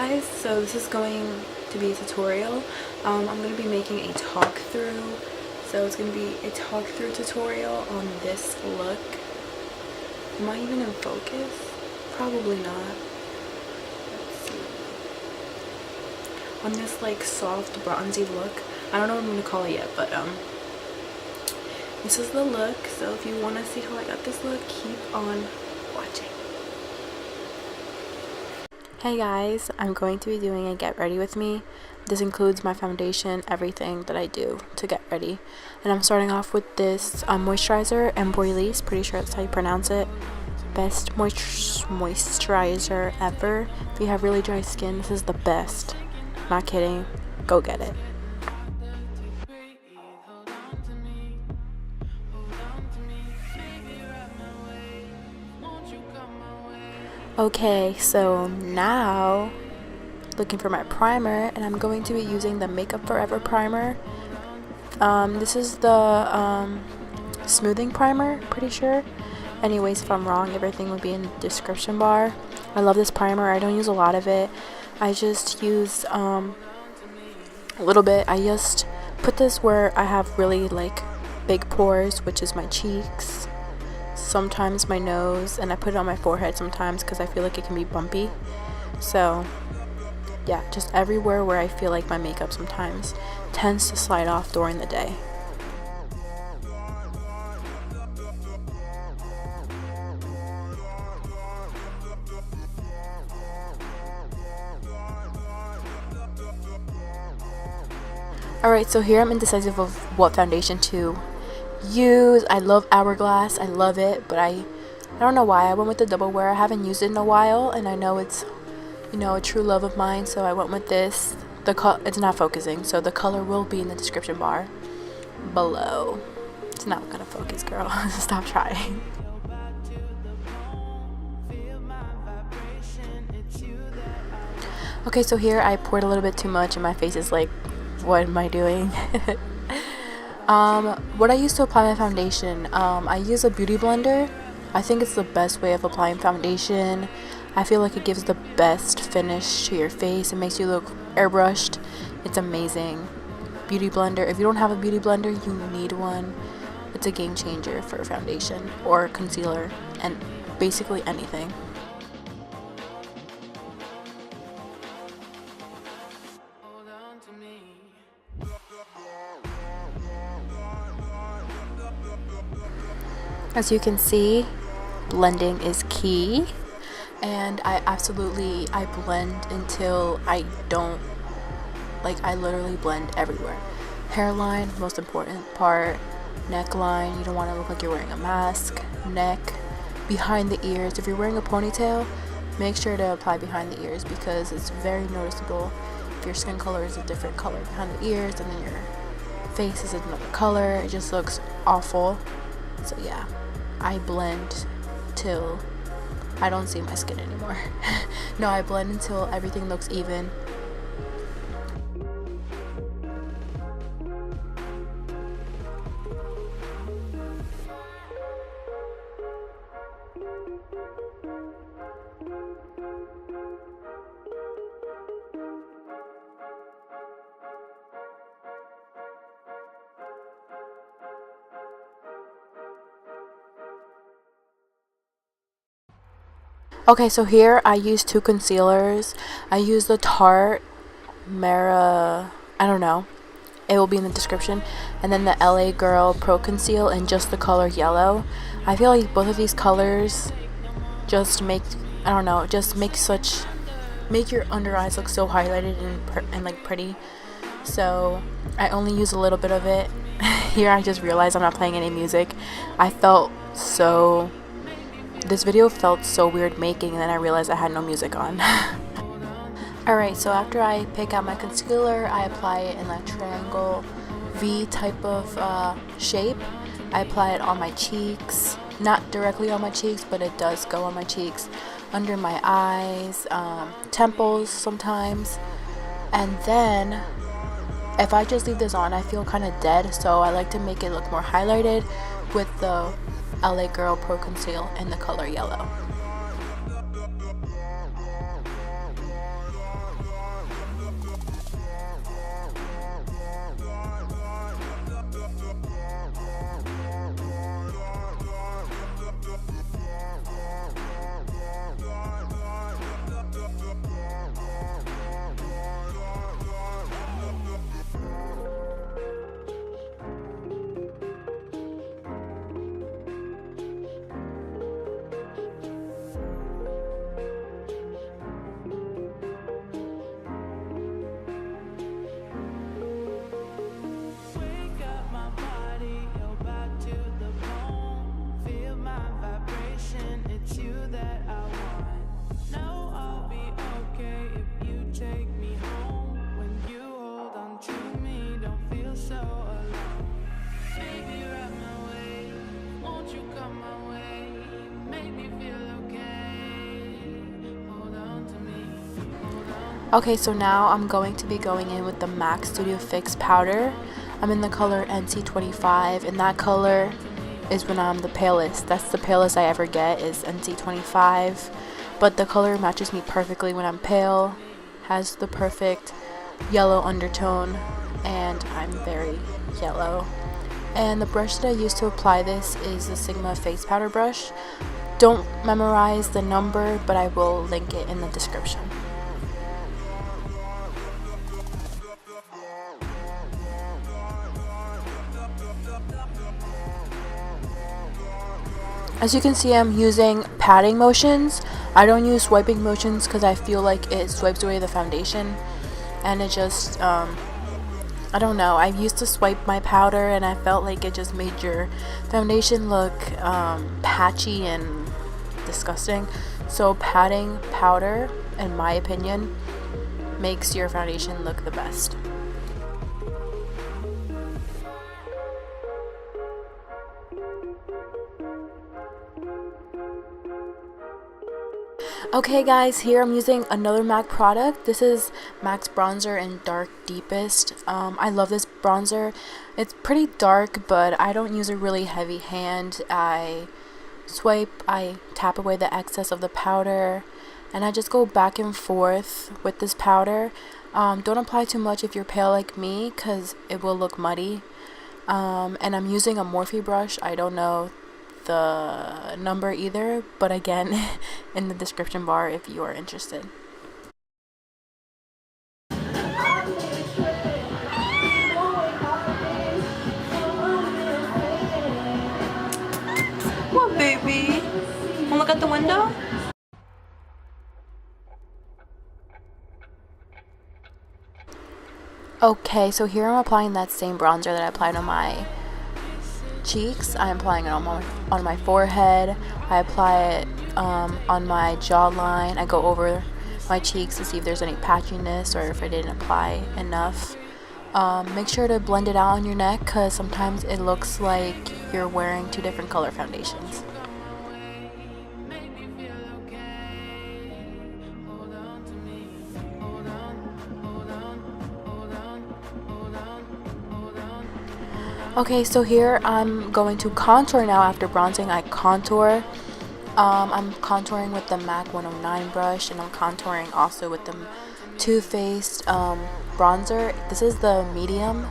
guys, so this is going to be a tutorial. I'm going to be making a talk through, so it's going to be a talk through tutorial on this look. Am I even in focus? Probably not. Let's see. On this like soft bronzy look. I don't know what I'm going to call it yet, but this is the look. So if you want to see how I got this look, keep on watching. Hey guys, I'm going to be doing a get ready with me. This includes my foundation, everything that I do to get ready. And I'm starting off with this moisturizer, Emboilies, pretty sure that's how you pronounce it. Best moisturizer ever. If you have really dry skin, this is the best. Not kidding, go get it. Okay, so now looking for my primer, and I'm going to be using the Makeup Forever primer. This is the smoothing primer, pretty sure. Anyways, if I'm wrong, everything will be in the description bar. I love this primer. I don't use a lot of it. I just use a little bit. I just put this where I have really like big pores, which is my cheeks, sometimes my nose, and I put it on my forehead sometimes because I feel like it can be bumpy. So yeah, just everywhere where I feel like my makeup sometimes tends to slide off during the day. Alright, so here I'm indecisive of what foundation to use. I love Hourglass, I love it, but I don't know why I went with the Double Wear. I haven't used it in a while, and I know it's, you know, a true love of mine, so I went with this. It's not focusing, so the color will be in the description bar below. It's not gonna focus, girl. Stop trying. Okay, so here I poured a little bit too much and my face is like, what am I doing? What I use to apply my foundation, I use a beauty blender. I think it's the best way of applying foundation. I feel like it gives the best finish to your face. It makes you look airbrushed. It's amazing. Beauty blender. If you don't have a beauty blender, you need one. It's a game changer for foundation or concealer and basically anything. As you can see, blending is key, and I blend until I don't, like, I literally blend everywhere. Hairline, most important part. Neckline, you don't want to look like you're wearing a mask. Neck, behind the ears. If you're wearing a ponytail, make sure to apply behind the ears because it's very noticeable if your skin color is a different color behind the ears and then your face is another color. It just looks awful. So yeah, I blend till I don't see my skin anymore. No, I blend until everything looks even. Okay, so here I use two concealers. I use the Tarte Mara, I don't know, it will be in the description, and then the LA Girl Pro Conceal in just the color yellow. I feel like both of these colors just make, I don't know, just make your under eyes look so highlighted and like pretty. So I only use a little bit of it. Here I just realized I'm not playing any music. This video felt so weird making, and then I realized I had no music on. Alright, so after I pick out my concealer, I apply it in a triangle V type of shape. I apply it on my cheeks, not directly on my cheeks, but it does go on my cheeks, under my eyes, temples sometimes. And then if I just leave this on, I feel kind of dead, so I like to make it look more highlighted with the LA Girl Pro Conceal in the color yellow. Okay, so now I'm going to be going in with the MAC Studio Fix powder. I'm in the color NC25, and that color is when I'm the palest. That's the palest I ever get, is NC25. But the color matches me perfectly when I'm pale, has the perfect yellow undertone, and I'm very yellow. And the brush that I use to apply this is the Sigma face powder brush. Don't memorize the number, but I will link it in the description. As you can see, I'm using patting motions. I don't use swiping motions because I feel like it swipes away the foundation, and it just, I don't know. I used to swipe my powder and I felt like it just made your foundation look patchy and disgusting. So patting powder, in my opinion, makes your foundation look the best. Okay guys, here I'm using another MAC product. This is MAC's bronzer in Dark Deepest. I love this bronzer. It's pretty dark, but I don't use a really heavy hand. I swipe, I tap away the excess of the powder, and I just go back and forth with this powder. Don't apply too much if you're pale like me, because it will look muddy. And I'm using a Morphe brush. I don't know the number either, but again, in the description bar if you are interested. What, baby? Wanna look out the window? Okay, so here I'm applying that same bronzer that I applied on my cheeks. I'm applying it on my forehead. I apply it on my jawline. I go over my cheeks to see if there's any patchiness or if I didn't apply enough. Make sure to blend it out on your neck, because sometimes it looks like you're wearing two different color foundations. Okay, so here I'm going to contour now. After bronzing, I contour. I'm contouring with the MAC 109 brush, and I'm contouring also with the Too Faced bronzer. This is the medium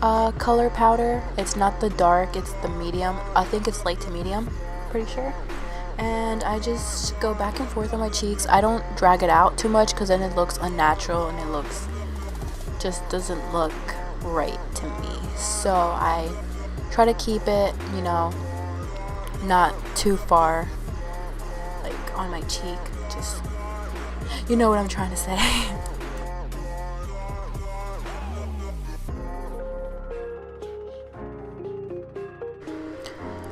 color powder. It's not the dark, it's the medium. I think it's light to medium, pretty sure. And I just go back and forth on my cheeks. I don't drag it out too much, because then it looks unnatural and it just doesn't look right to me. So I try to keep it, you know, not too far like on my cheek. Just, you know what I'm trying to say.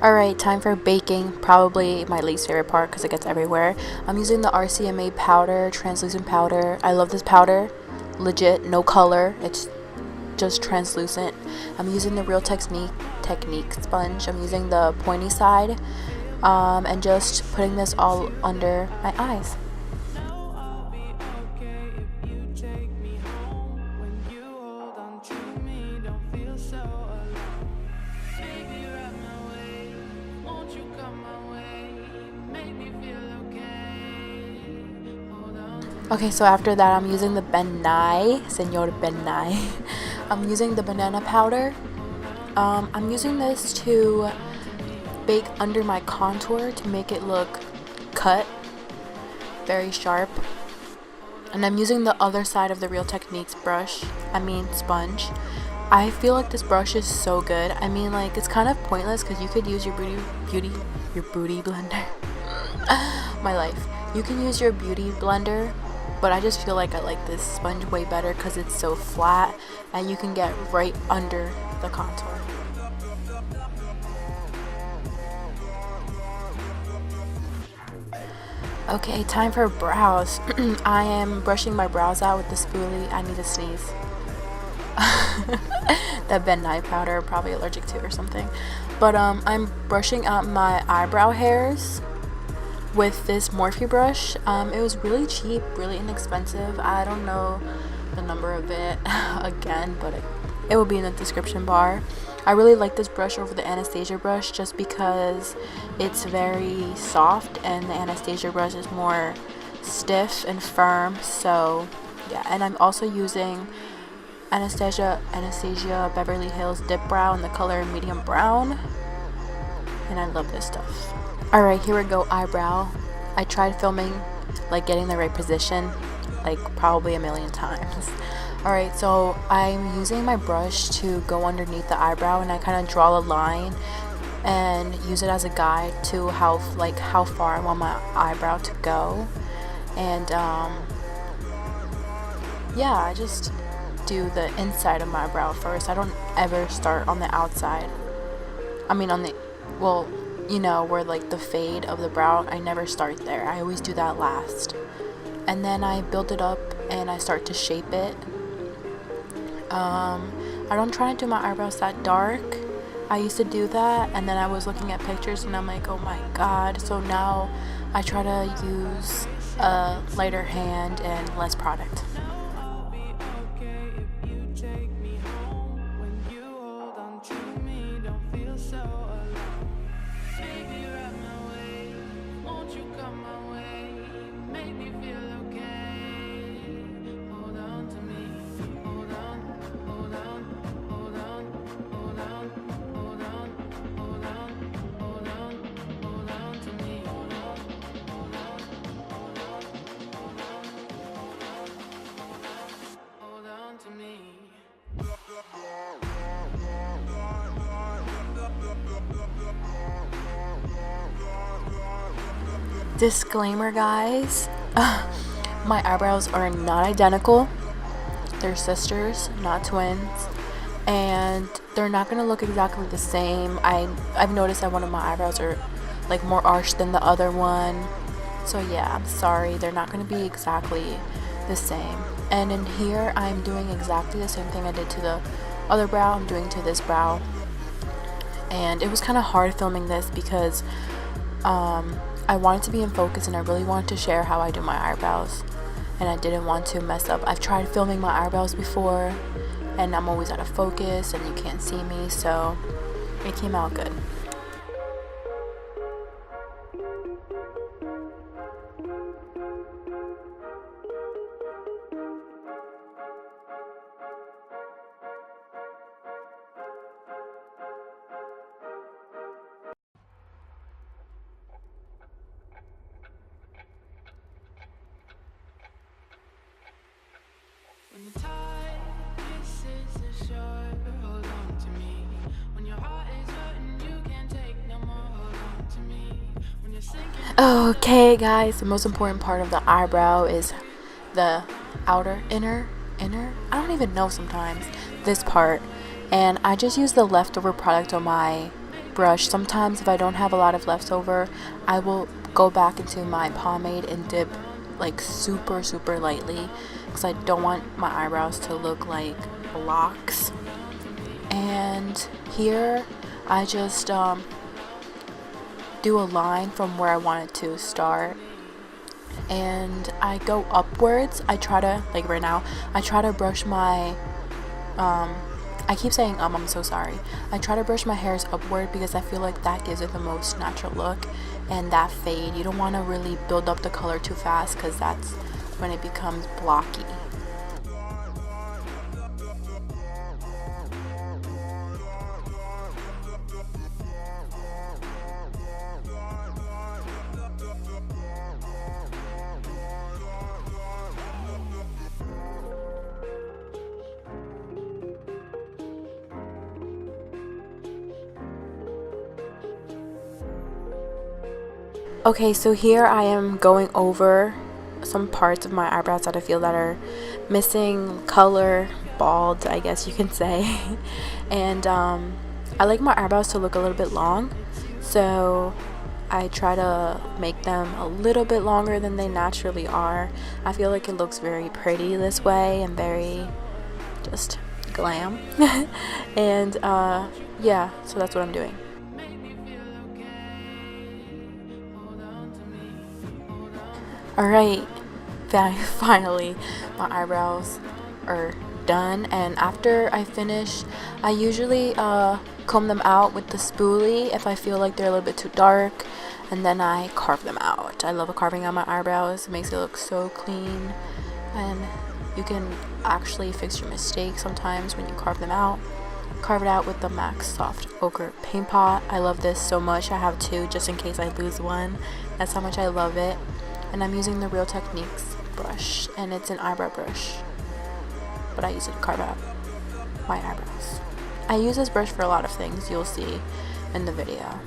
Alright, time for baking. Probably my least favorite part because it gets everywhere. I'm using the RCMA powder, translucent powder. I love this powder. Legit, no color. It's just translucent. I'm using the Real Technique sponge. I'm using the pointy side, and just putting this all under my eyes. Okay, so after that, I'm using the Senor Ben Nye. I'm using the banana powder. I'm using this to bake under my contour to make it look cut, very sharp. And I'm using the other side of the Real Techniques sponge. I feel like this brush is so good. I mean, like, it's kind of pointless because you could use your booty blender. My life. You can use your beauty blender, but I just feel like I like this sponge way better because it's so flat and you can get right under the contour. Okay, time for brows. I am brushing my brows out with the spoolie. I need to sneeze. That Ben Nye powder, probably allergic to or something. But I'm brushing out my eyebrow hairs with this Morphe brush. It was really cheap, really inexpensive. I don't know the number of it again, but it will be in the description bar. I really like this brush over the Anastasia brush just because it's very soft and the Anastasia brush is more stiff and firm. So yeah, and I'm also using Anastasia Beverly Hills Dip Brow in the color medium brown, and I love this stuff. Alright, here we go, eyebrow. I tried filming, like getting the right position, like probably a million times. Alright, so I'm using my brush to go underneath the eyebrow, and I kind of draw a line and use it as a guide to how far I want my eyebrow to go. And yeah, I just do the inside of my brow first. I don't ever start on the outside. I mean on the, well, you know, where like the fade of the brow, I never start there. I always do that last. And then I build it up and I start to shape it. I don't try to do my eyebrows that dark. I used to do that, and then I was looking at pictures and I'm like, oh my god. So now I try to use a lighter hand and less product. Disclaimer, guys, my eyebrows are not identical. They're sisters, not twins, and they're not gonna look exactly the same. I've noticed that one of my eyebrows are like more arched than the other one, so yeah, I'm sorry, they're not gonna be exactly the same. And in here I'm doing exactly the same thing I did to the other brow, I'm doing to this brow. And it was kind of hard filming this because I wanted to be in focus and I really wanted to share how I do my eyebrows, and I didn't want to mess up. I've tried filming my eyebrows before and I'm always out of focus and you can't see me, so it came out good. When the tide kisses the shore, hold on to me. When your heart is hurting, you can't take no more, hold on to me. When you're sinking. Okay guys, the most important part of the eyebrow is the inner, I don't even know sometimes, this part. And I just use the leftover product on my brush. Sometimes if I don't have a lot of leftover, I will go back into my pomade and dip like super lightly, because I don't want my eyebrows to look like blocks. And here I just do a line from where I want it to start, and I go upwards. I try to, like right now, I try to brush my I keep saying I'm so sorry. I try to brush my hairs upward because I feel like that gives it the most natural look. And that fade, you don't want to really build up the color too fast because that's when it becomes blocky. Okay, so here I am going over some parts of my eyebrows that I feel that are missing color, bald, I guess you can say. And I like my eyebrows to look a little bit long, so I try to make them a little bit longer than they naturally are. I feel like it looks very pretty this way and very just glam. And yeah, so that's what I'm doing. Alright, finally, my eyebrows are done, and after I finish, I usually comb them out with the spoolie if I feel like they're a little bit too dark, and then I carve them out. I love carving out my eyebrows. It makes it look so clean, and you can actually fix your mistakes sometimes when you carve them out. Carve it out with the MAC Soft Ochre Paint Pot. I love this so much. I have two just in case I lose one. That's how much I love it. And I'm using the Real Techniques brush, and it's an eyebrow brush, but I use it to carve out my eyebrows. I use this brush for a lot of things, you'll see in the video.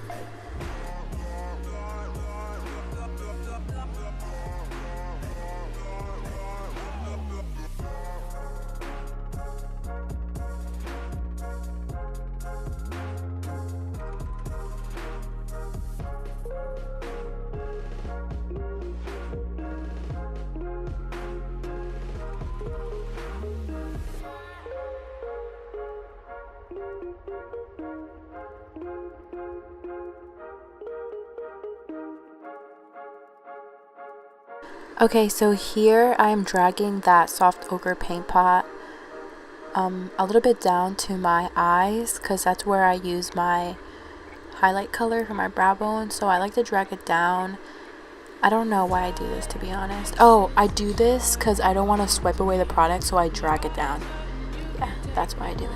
Okay, so here I'm dragging that soft ochre paint pot a little bit down to my eyes, because that's where I use my highlight color for my brow bone. So I like to drag it down. I don't know why I do this, to be honest. Oh, I do this because I don't want to swipe away the product, so I drag it down. Yeah, that's why I do it.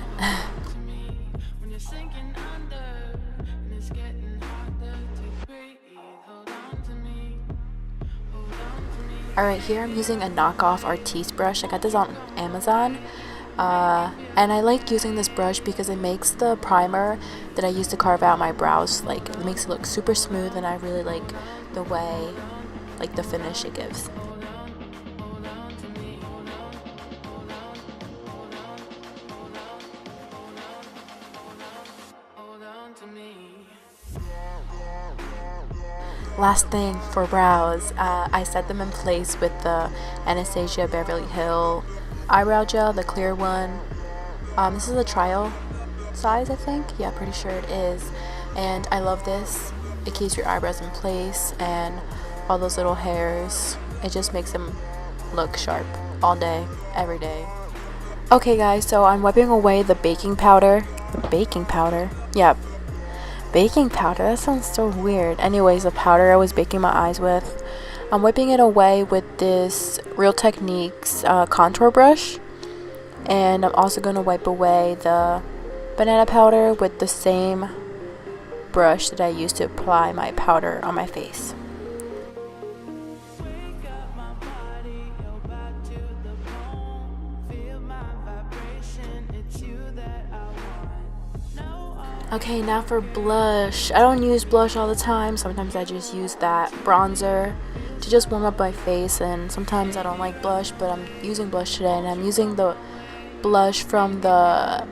Alright, here I'm using a knockoff Artiste brush. I got this on Amazon. And I like using this brush because it makes the primer that I use to carve out my brows, like, it makes it look super smooth, and I really like the way, like, the finish it gives. Last thing for brows, I set them in place with the Anastasia Beverly Hill eyebrow gel, the clear one. This is a trial size, I think. Yeah, pretty sure it is. And I love this. It keeps your eyebrows in place and all those little hairs. It just makes them look sharp all day, every day. Okay guys, so I'm wiping away the baking powder. The baking powder? Yeah. Baking powder? That sounds so weird. Anyways, the powder I was baking my eyes with. I'm wiping it away with this Real Techniques contour brush. And I'm also going to wipe away the banana powder with the same brush that I used to apply my powder on my face. Okay, now for blush. I don't use blush all the time. Sometimes I just use that bronzer to just warm up my face, and sometimes I don't like blush, but I'm using blush today, and I'm using the blush from the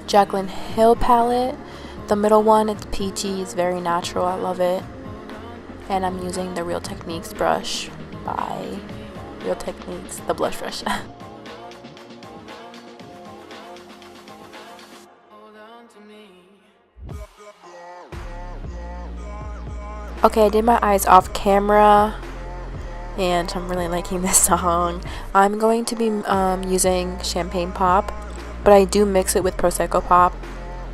Jaclyn Hill palette. The middle one, it's peachy, it's very natural, I love it. And I'm using the Real Techniques brush by Real Techniques, the blush brush. Okay, I did my eyes off camera, and I'm really liking this song. I'm going to be using Champagne Pop, but I do mix it with Prosecco Pop,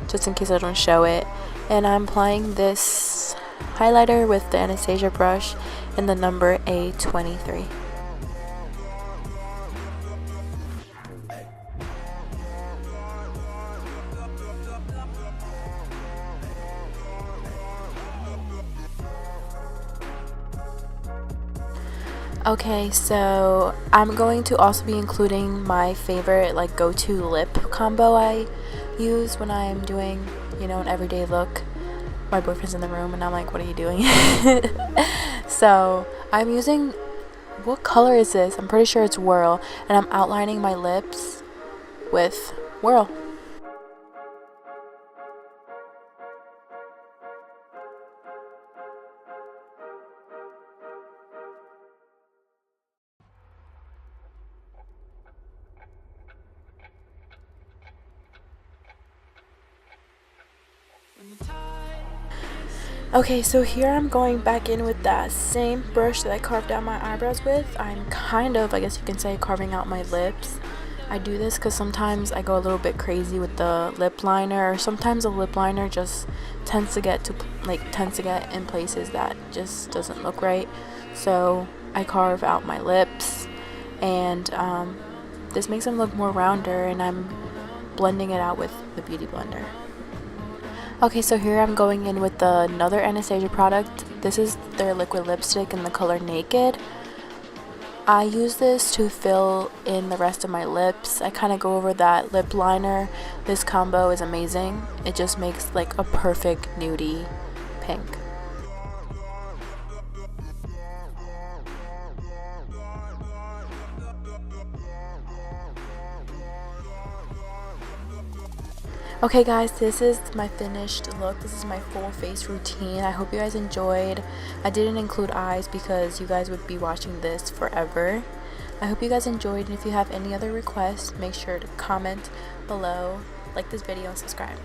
just in case I don't show it. And I'm applying this highlighter with the Anastasia brush in the number A23. Okay, so I'm going to also be including my favorite, like, go-to lip combo I use when I'm doing, you know, an everyday look. My boyfriend's in the room and I'm like, what are you doing? So I'm using, what color is this? I'm pretty sure it's Whirl, and I'm outlining my lips with Whirl. Okay, so here I'm going back in with that same brush that I carved out my eyebrows with. I'm kind of, I guess you can say, carving out my lips. I do this because sometimes I go a little bit crazy with the lip liner, or sometimes the lip liner just tends to get in places that just doesn't look right. So I carve out my lips, and this makes them look more rounder, and I'm blending it out with the Beauty Blender. Okay, so here I'm going in with another Anastasia product. This is their liquid lipstick in the color Naked. I use this to fill in the rest of my lips. I kind of go over that lip liner. This combo is amazing. It just makes like a perfect nudie pink. Okay guys, this is my finished look. This is my full face routine. I hope you guys enjoyed. I didn't include eyes because you guys would be watching this forever. I hope you guys enjoyed, and if you have any other requests, make sure to comment below, like this video, and subscribe.